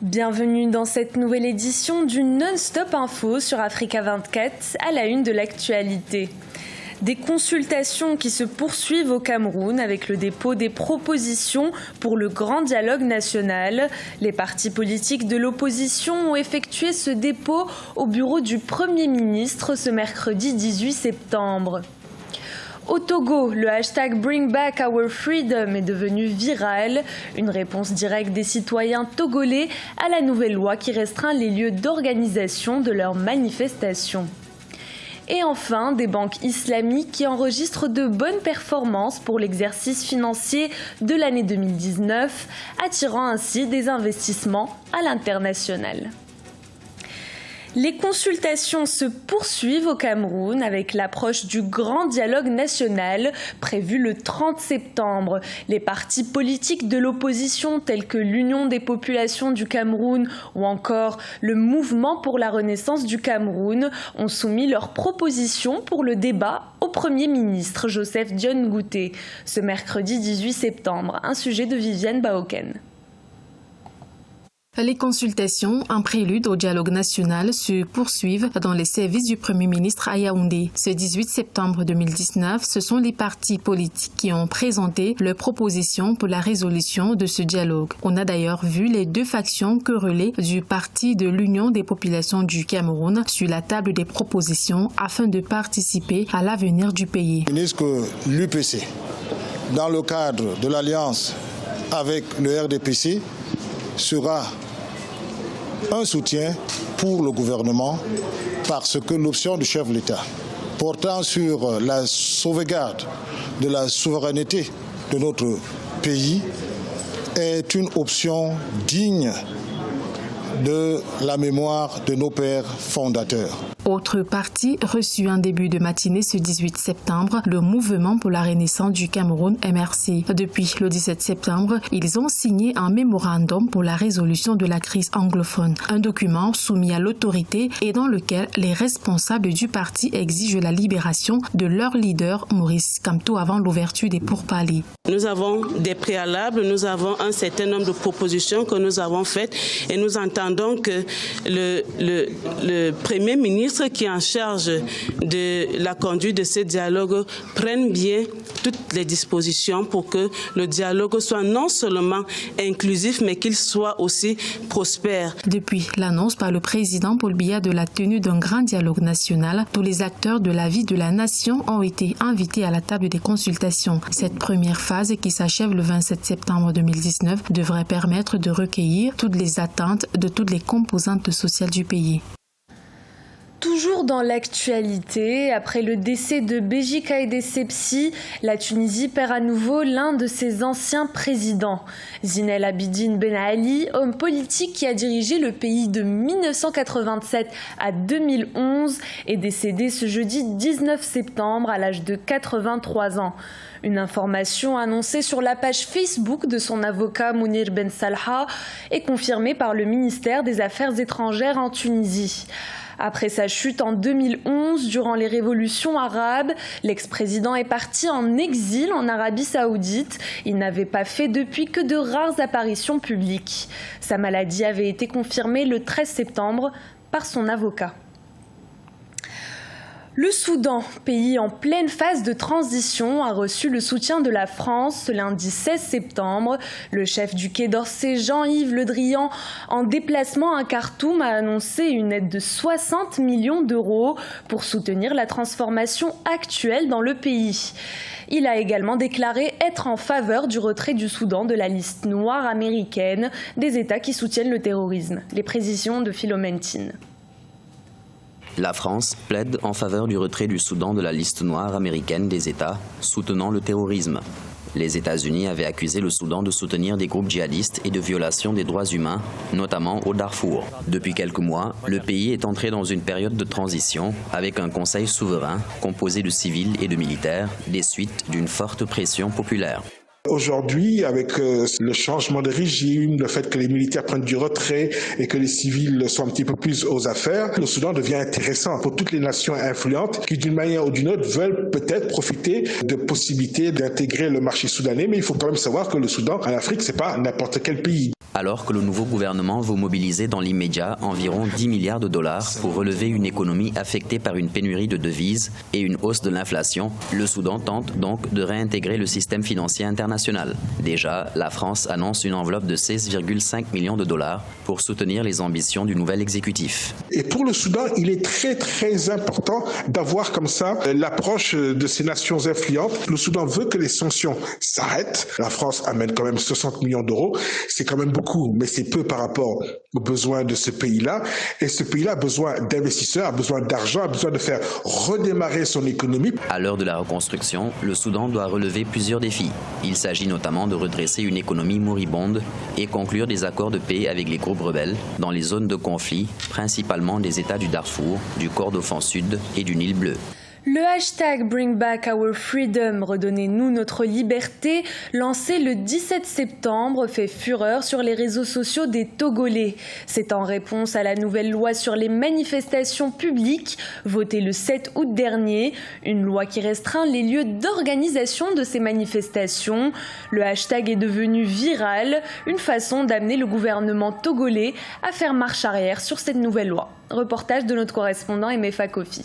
Bienvenue dans cette nouvelle édition du Non-Stop Info sur Africa 24 à la une de l'actualité. Des consultations qui se poursuivent au Cameroun avec le dépôt des propositions pour le grand dialogue national. Les partis politiques de l'opposition ont effectué ce dépôt au bureau du Premier ministre ce mercredi 18 septembre. Au Togo, le hashtag Bring Back Our Freedom est devenu viral, une réponse directe des citoyens togolais à la nouvelle loi qui restreint les lieux d'organisation de leurs manifestations. Et enfin, des banques islamiques qui enregistrent de bonnes performances pour l'exercice financier de l'année 2019, attirant ainsi des investissements à l'international. Les consultations se poursuivent au Cameroun avec l'approche du grand dialogue national prévu le 30 septembre. Les partis politiques de l'opposition tels que l'Union des populations du Cameroun ou encore le Mouvement pour la renaissance du Cameroun ont soumis leurs propositions pour le débat au Premier ministre Joseph Dione Ngouté ce mercredi 18 septembre. Un sujet de Viviane Baoken. Les consultations, en prélude au dialogue national, se poursuivent dans les services du Premier ministre à Yaoundé. Ce 18 septembre 2019, ce sont les partis politiques qui ont présenté leurs propositions pour la résolution de ce dialogue. On a d'ailleurs vu les deux factions querellées du parti de l'Union des populations du Cameroun sur la table des propositions afin de participer à l'avenir du pays. Que l'UPC, dans le cadre de l'alliance avec le RDPC, sera un soutien pour le gouvernement parce que l'option du chef de l'État portant sur la sauvegarde de la souveraineté de notre pays est une option digne de la mémoire de nos pères fondateurs. Autre parti reçu en début de matinée ce 18 septembre, le Mouvement pour la renaissance du Cameroun MRC. Depuis le 17 septembre, ils ont signé un mémorandum pour la résolution de la crise anglophone, un document soumis à l'autorité et dans lequel les responsables du parti exigent la libération de leur leader Maurice Kamto avant l'ouverture des pourparlers. Nous avons des préalables, nous avons un certain nombre de propositions que nous avons faites et nous entendons que le Premier ministre qui est en charge de la conduite de ce dialogue prenne bien toutes les dispositions pour que le dialogue soit non seulement inclusif, mais qu'il soit aussi prospère. Depuis l'annonce par le président Paul Biya de la tenue d'un grand dialogue national, tous les acteurs de la vie de la nation ont été invités à la table des consultations. Cette première phase, qui s'achève le 27 septembre 2019, devrait permettre de recueillir toutes les attentes de toutes les composantes sociales du pays. Toujours dans l'actualité, après le décès de Béji Caïdé Sepsi, la Tunisie perd à nouveau l'un de ses anciens présidents. Zine El Abidine Ben Ali, homme politique qui a dirigé le pays de 1987 à 2011, est décédé ce jeudi 19 septembre à l'âge de 83 ans. Une information annoncée sur la page Facebook de son avocat Mounir Ben Salha est confirmée par le ministère des Affaires étrangères en Tunisie. Après sa chute en 2011, durant les révolutions arabes, l'ex-président est parti en exil en Arabie Saoudite. Il n'avait pas fait depuis que de rares apparitions publiques. Sa maladie avait été confirmée le 13 septembre par son avocat. Le Soudan, pays en pleine phase de transition, a reçu le soutien de la France ce lundi 16 septembre. Le chef du Quai d'Orsay, Jean-Yves Le Drian, en déplacement à Khartoum, a annoncé une aide de 60 millions d'euros pour soutenir la transformation actuelle dans le pays. Il a également déclaré être en faveur du retrait du Soudan de la liste noire américaine des États qui soutiennent le terrorisme. Les précisions de Philomène Tine. La France plaide en faveur du retrait du Soudan de la liste noire américaine des États soutenant le terrorisme. Les États-Unis avaient accusé le Soudan de soutenir des groupes djihadistes et de violation des droits humains, notamment au Darfour. Depuis quelques mois, le pays est entré dans une période de transition avec un conseil souverain composé de civils et de militaires, des suites d'une forte pression populaire. Aujourd'hui, avec le changement de régime, le fait que les militaires prennent du retrait et que les civils sont un petit peu plus aux affaires, le Soudan devient intéressant pour toutes les nations influentes qui, d'une manière ou d'une autre, veulent peut-être profiter de possibilités d'intégrer le marché soudanais. Mais il faut quand même savoir que le Soudan, en Afrique, c'est pas n'importe quel pays. Alors que le nouveau gouvernement veut mobiliser dans l'immédiat environ 10 milliards de dollars pour relever une économie affectée par une pénurie de devises et une hausse de l'inflation, le Soudan tente donc de réintégrer le système financier international. Déjà, la France annonce une enveloppe de 16,5 millions de dollars pour soutenir les ambitions du nouvel exécutif. Et pour le Soudan, il est très important d'avoir comme ça l'approche de ces nations influentes. Le Soudan veut que les sanctions s'arrêtent. La France amène quand même 60 millions d'euros. C'est quand même beaucoup, mais c'est peu par rapport aux besoins de ce pays-là. Et ce pays-là a besoin d'investisseurs, a besoin d'argent, a besoin de faire redémarrer son économie. À l'heure de la reconstruction, le Soudan doit relever plusieurs défis. Il s'agit notamment de redresser une économie moribonde et conclure des accords de paix avec les groupes rebelles dans les zones de conflit, principalement des États du Darfour, du Kordofan Sud et du Nil Bleu. Le hashtag Bring Back Our Freedom, redonnez-nous notre liberté, lancé le 17 septembre, fait fureur sur les réseaux sociaux des Togolais. C'est en réponse à la nouvelle loi sur les manifestations publiques, votée le 7 août dernier, une loi qui restreint les lieux d'organisation de ces manifestations. Le hashtag est devenu viral, une façon d'amener le gouvernement togolais à faire marche arrière sur cette nouvelle loi. Reportage de notre correspondant Emefa Kofi.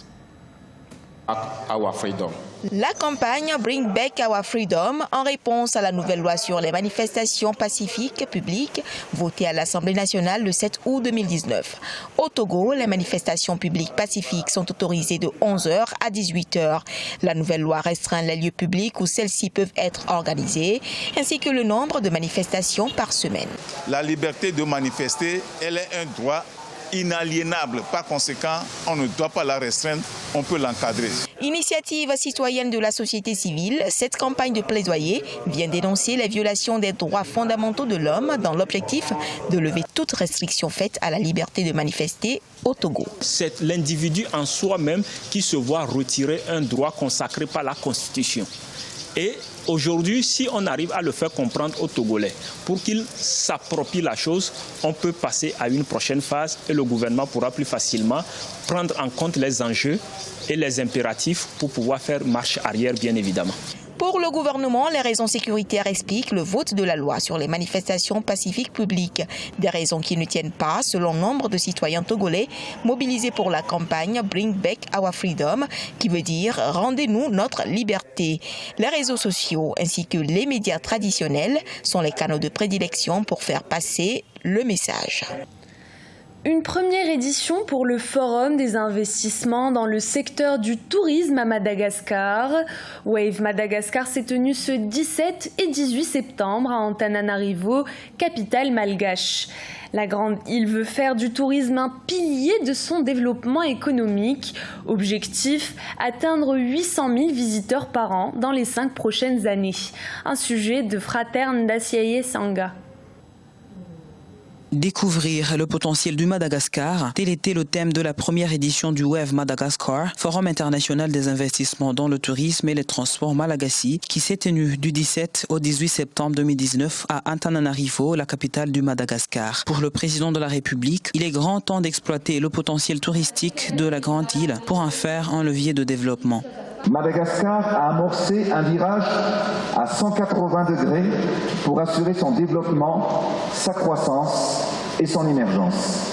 La campagne Bring Back Our Freedom en réponse à la nouvelle loi sur les manifestations pacifiques publiques votée à l'Assemblée nationale le 7 août 2019. Au Togo, les manifestations publiques pacifiques sont autorisées de 11h à 18h. La nouvelle loi restreint les lieux publics où celles-ci peuvent être organisées, ainsi que le nombre de manifestations par semaine. La liberté de manifester, elle est un droit inaliénable. Par conséquent, on ne doit pas la restreindre, on peut l'encadrer. Initiative citoyenne de la société civile, cette campagne de plaidoyer vient dénoncer les violations des droits fondamentaux de l'homme dans l'objectif de lever toute restriction faite à la liberté de manifester au Togo. C'est l'individu en soi-même qui se voit retirer un droit consacré par la Constitution. Et aujourd'hui, si on arrive à le faire comprendre aux Togolais pour qu'ils s'approprient la chose, on peut passer à une prochaine phase et le gouvernement pourra plus facilement prendre en compte les enjeux et les impératifs pour pouvoir faire marche arrière, bien évidemment. Pour le gouvernement, les raisons sécuritaires expliquent le vote de la loi sur les manifestations pacifiques publiques. Des raisons qui ne tiennent pas, selon nombre de citoyens togolais mobilisés pour la campagne Bring Back Our Freedom, qui veut dire « Rendez-nous notre liberté ». Les réseaux sociaux ainsi que les médias traditionnels sont les canaux de prédilection pour faire passer le message. Une première édition pour le Forum des investissements dans le secteur du tourisme à Madagascar. Wave Madagascar s'est tenu ce 17 et 18 septembre à Antananarivo, capitale malgache. La grande île veut faire du tourisme un pilier de son développement économique. Objectif, atteindre 800 000 visiteurs par an dans les 5 prochaines années. Un sujet de Fraterne Daciaye Sanga. Découvrir le potentiel du Madagascar, tel était le thème de la première édition du Wave Madagascar, Forum international des investissements dans le tourisme et les transports Malagasy, qui s'est tenu du 17 au 18 septembre 2019 à Antananarivo, la capitale du Madagascar. Pour le président de la République, il est grand temps d'exploiter le potentiel touristique de la grande île pour en faire un levier de développement. Madagascar a amorcé un virage à 180 degrés pour assurer son développement, sa croissance et son émergence.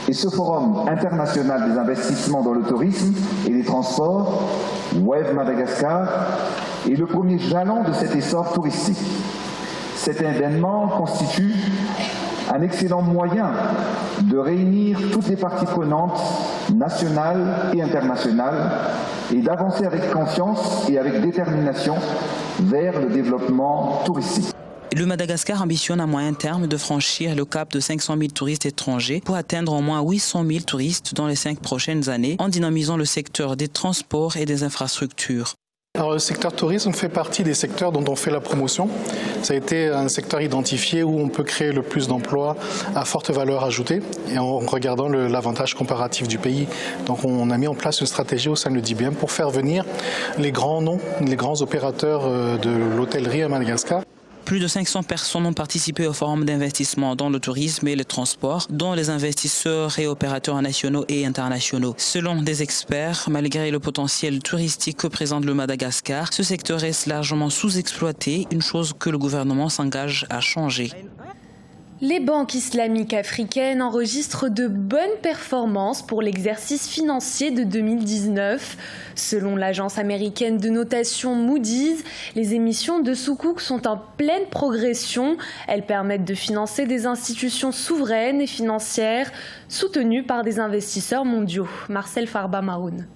Et ce Forum international des investissements dans le tourisme et les transports, Wave Madagascar, est le premier jalon de cet essor touristique. Cet événement constitue un excellent moyen de réunir toutes les parties prenantes, nationales et internationales, et d'avancer avec confiance et avec détermination vers le développement touristique. Le Madagascar ambitionne à moyen terme de franchir le cap de 500 000 touristes étrangers pour atteindre au moins 800 000 touristes dans les 5 prochaines années en dynamisant le secteur des transports et des infrastructures. Alors, le secteur tourisme fait partie des secteurs dont on fait la promotion. Ça a été un secteur identifié où on peut créer le plus d'emplois à forte valeur ajoutée et en regardant l'avantage comparatif du pays. Donc on a mis en place une stratégie au sein de DBM pour faire venir les grands noms, les grands opérateurs de l'hôtellerie à Madagascar. Plus de 500 personnes ont participé au forum d'investissement dans le tourisme et les transports, dont les investisseurs et opérateurs nationaux et internationaux. Selon des experts, malgré le potentiel touristique que présente le Madagascar, ce secteur reste largement sous-exploité, une chose que le gouvernement s'engage à changer. Les banques islamiques africaines enregistrent de bonnes performances pour l'exercice financier de 2019. Selon l'agence américaine de notation Moody's, les émissions de Sukuk sont en pleine progression. Elles permettent de financer des institutions souveraines et financières soutenues par des investisseurs mondiaux. Marcel Farba-Maroun.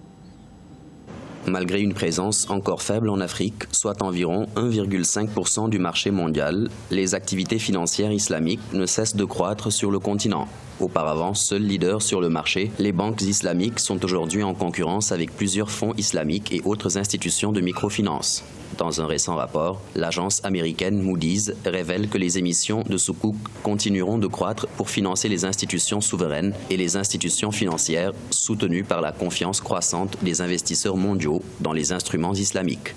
Malgré une présence encore faible en Afrique, soit environ 1,5% du marché mondial, les activités financières islamiques ne cessent de croître sur le continent. Auparavant, seul leader sur le marché, les banques islamiques sont aujourd'hui en concurrence avec plusieurs fonds islamiques et autres institutions de microfinance. Dans un récent rapport, l'agence américaine Moody's révèle que les émissions de Sukuk continueront de croître pour financer les institutions souveraines et les institutions financières soutenues par la confiance croissante des investisseurs mondiaux dans les instruments islamiques.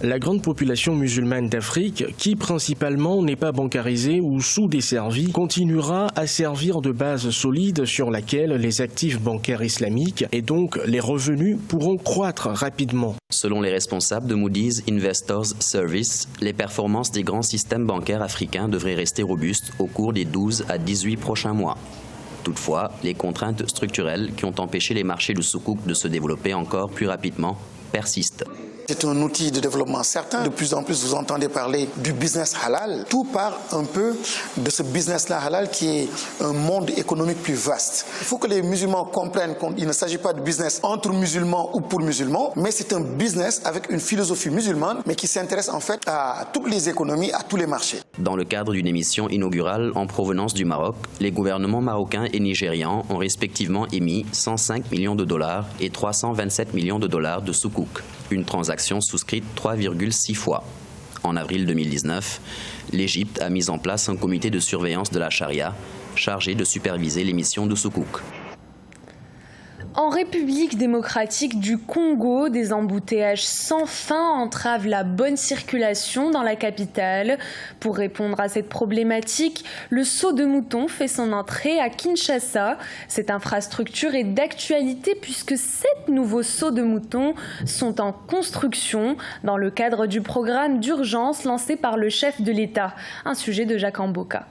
La grande population musulmane d'Afrique, qui principalement n'est pas bancarisée ou sous-desservie, continuera à servir de base solide sur laquelle les actifs bancaires islamiques et donc les revenus pourront croître rapidement. Selon les responsables de Moody's Investors Service, les performances des grands systèmes bancaires africains devraient rester robustes au cours des 12 à 18 prochains mois. Toutefois, les contraintes structurelles qui ont empêché les marchés de Sukuk de se développer encore plus rapidement persistent. C'est un outil de développement certain. De plus en plus, vous entendez parler du business halal. Tout part un peu de ce business-là halal qui est un monde économique plus vaste. Il faut que les musulmans comprennent qu'il ne s'agit pas de business entre musulmans ou pour musulmans, mais c'est un business avec une philosophie musulmane, mais qui s'intéresse en fait à toutes les économies, à tous les marchés. Dans le cadre d'une émission inaugurale en provenance du Maroc, les gouvernements marocains et nigérians ont respectivement émis 105 millions de dollars et 327 millions de dollars de Sukuk. Une transaction souscrite 3,6 fois. En avril 2019, l'Égypte a mis en place un comité de surveillance de la charia chargé de superviser l'émission de Sukuk. En République démocratique du Congo, des embouteillages sans fin entravent la bonne circulation dans la capitale. Pour répondre à cette problématique, le saut de mouton fait son entrée à Kinshasa. Cette infrastructure est d'actualité puisque 7 nouveaux sauts de mouton sont en construction dans le cadre du programme d'urgence lancé par le chef de l'État. Un sujet de Jacques Amboka.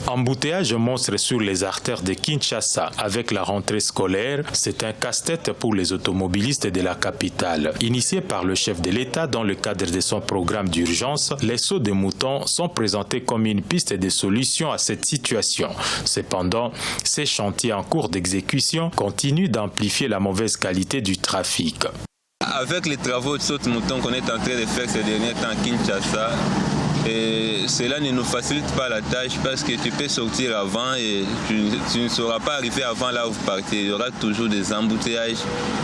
Embouteillage monstre sur les artères de Kinshasa avec la rentrée scolaire, c'est un casse-tête pour les automobilistes de la capitale. Initié par le chef de l'État dans le cadre de son programme d'urgence, les sauts de moutons sont présentés comme une piste de solution à cette situation. Cependant, ces chantiers en cours d'exécution continuent d'amplifier la mauvaise qualité du trafic. Avec les travaux de saut de mouton qu'on est en train de faire ces derniers temps à Kinshasa, et cela ne nous facilite pas la tâche parce que tu peux sortir avant et tu ne sauras pas arriver avant là où vous partez. Il y aura toujours des embouteillages.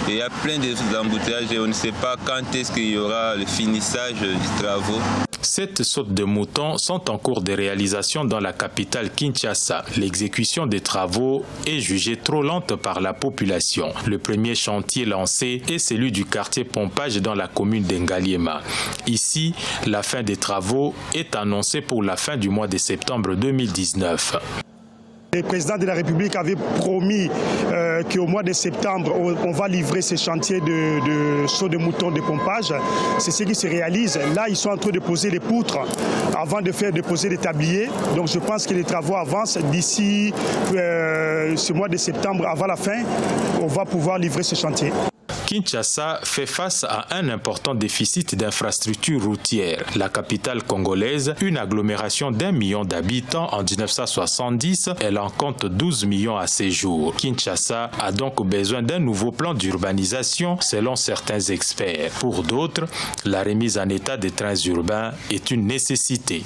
Et il y a plein d'embouteillages et on ne sait pas quand est-ce qu'il y aura le finissage des travaux. 7 sautes de moutons sont en cours de réalisation dans la capitale Kinshasa. L'exécution des travaux est jugée trop lente par la population. Le premier chantier lancé est celui du quartier Pompage dans la commune d'Engaliema. Ici, la fin des travaux est annoncée pour la fin du mois de septembre 2019. Le président de la République avait promis qu'au mois de septembre, on va livrer ces chantiers de saut de mouton de pompage. C'est ce qui se réalise. Là, ils sont en train de poser les poutres avant de poser les tabliers. Donc je pense que les travaux avancent. D'ici ce mois de septembre, avant la fin, on va pouvoir livrer ce chantier. Kinshasa fait face à un important déficit d'infrastructures routières. La capitale congolaise, une agglomération d'1 million d'habitants en 1970, elle en compte 12 millions à ces jours. Kinshasa a donc besoin d'un nouveau plan d'urbanisation selon certains experts. Pour d'autres, la remise en état des trains urbains est une nécessité.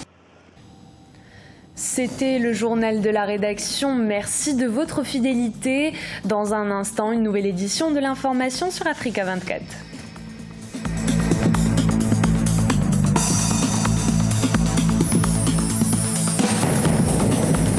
C'était le journal de la rédaction. Merci de votre fidélité. Dans un instant, une nouvelle édition de l'information sur Africa 24.